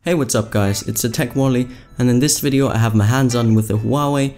Hey, what's up guys, it's a Tech Wally, and in this video I have my hands on with the Huawei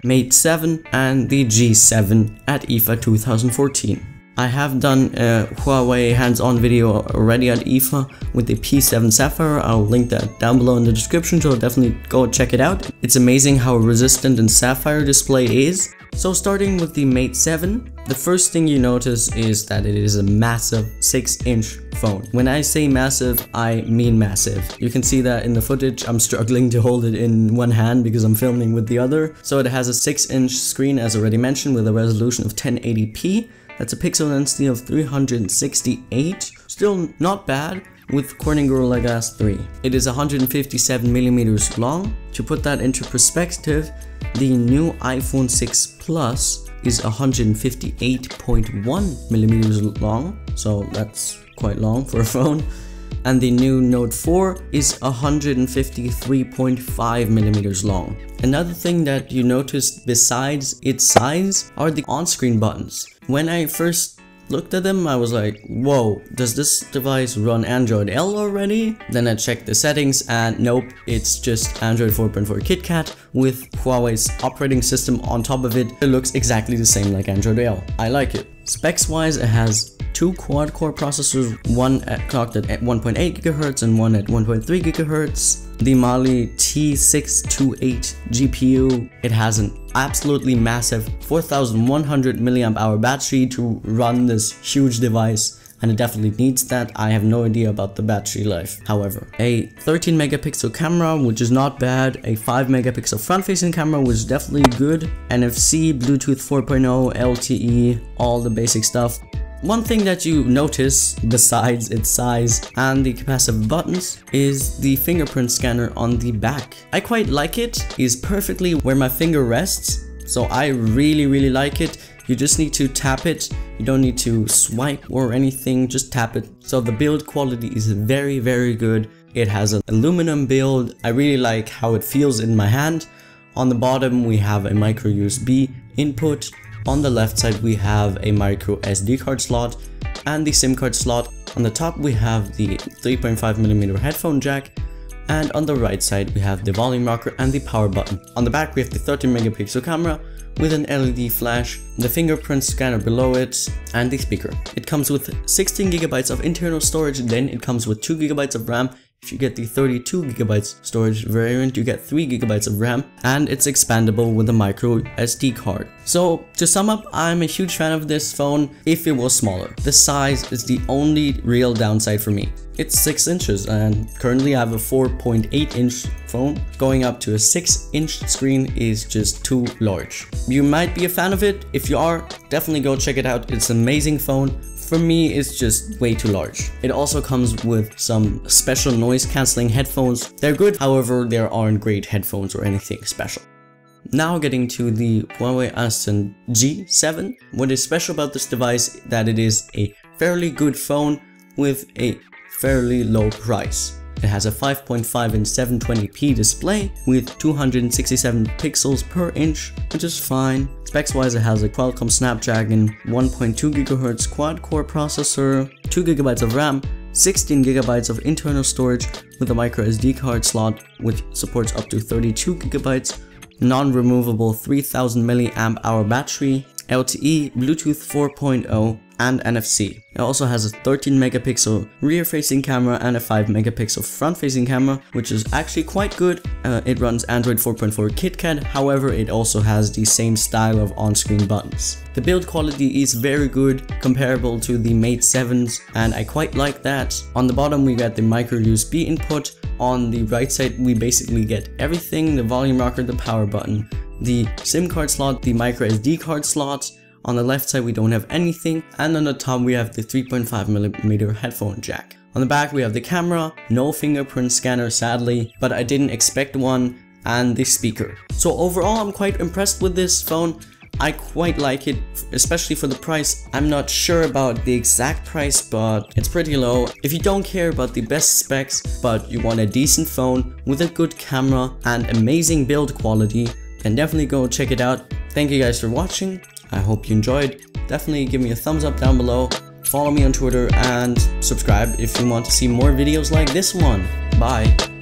Mate 7 and the G7 at IFA 2014. I have done a Huawei hands-on video already at IFA with the P7 Sapphire. I'll link that down below in the description, so definitely go check it out. It's amazing how resistant and sapphire display is. So starting with the Mate 7, the first thing you notice is that it is a massive 6-inch phone. When I say massive, I mean massive. You can see that in the footage. I'm struggling to hold it in one hand because I'm filming with the other. So it has a 6-inch screen, as already mentioned, with a resolution of 1080p. That's a pixel density of 368. Still not bad with Corning Gorilla Glass 3. It is 157mm long. To put that into perspective, the new iPhone 6 Plus is 158.1mm long, so that's quite long for a phone. And the new Note 4 is 153.5mm long. Another thing that you notice besides its size are the on-screen buttons. When I first looked at them, I was like, whoa, does this device run Android L already? Then I checked the settings and nope, it's just Android 4.4 KitKat with Huawei's operating system on top of it. It looks exactly the same like Android L. I like it. Specs wise, it has two quad-core processors, one clocked at 1.8 GHz and one at 1.3 GHz. The Mali T628 GPU. It has an absolutely massive 4100 mAh battery to run this huge device, and it definitely needs that. I have no idea about the battery life. However, a 13 megapixel camera, which is not bad, a 5 megapixel front-facing camera, which is definitely good, NFC, Bluetooth 4.0, LTE, all the basic stuff. One thing that you notice, besides its size and the capacitive buttons, is the fingerprint scanner on the back. I quite like it. It's perfectly where my finger rests, so I really like it. You just need to tap it. You don't need to swipe or anything, just tap it. So the build quality is very good. It has an aluminum build. I really like how it feels in my hand. On the bottom we have a micro USB input. On the left side we have a micro SD card slot and the SIM card slot. On the top we have the 3.5mm headphone jack, and on the right side we have the volume rocker and the power button. On the back we have the 13 megapixel camera with an LED flash, the fingerprint scanner below it, and the speaker. It comes with 16 GB of internal storage, then it comes with 2 GB of RAM. If you get the 32 GB storage variant, you get 3 GB of RAM, and it's expandable with a micro SD card. So to sum up, I'm a huge fan of this phone if it was smaller. The size is the only real downside for me. It's 6 inches and currently I have a 4.8 inch phone. Going up to a 6-inch screen is just too large. You might be a fan of it. If you are, definitely go check it out. It's an amazing phone. For me, it's just way too large. It also comes with some special noise cancelling headphones. They're good, however, there aren't great headphones or anything special. Now getting to the Huawei G7. What is special about this device is that it is a fairly good phone with a fairly low price. It has a 5.5 inch 720p display with 267 pixels per inch, which is fine. Specs wise, it has a Qualcomm Snapdragon 1.2 GHz quad-core processor, 2 GB of RAM, 16 GB of internal storage with a micro SD card slot which supports up to 32 GB, non-removable 3000 mAh battery, LTE, Bluetooth 4.0, and NFC. It also has a 13 megapixel rear facing camera and a 5 megapixel front facing camera, which is actually quite good. It runs Android 4.4 KitKat, however it also has the same style of on-screen buttons. The build quality is very good, comparable to the Mate 7s, and I quite like that. On the bottom we got the micro USB input. On the right side we basically get everything: the volume rocker, the power button, the SIM card slot, the micro SD card slot. On the left side we don't have anything, and on the top we have the 3.5mm headphone jack. On the back we have the camera, no fingerprint scanner sadly, but I didn't expect one, and the speaker. So overall I'm quite impressed with this phone. I quite like it, especially for the price. I'm not sure about the exact price, but it's pretty low. If you don't care about the best specs, but you want a decent phone with a good camera and amazing build quality, then definitely go check it out. Thank you guys for watching. I hope you enjoyed. Definitely give me a thumbs up down below. follow me on Twitter, and subscribe if you want to see more videos like this one. Bye.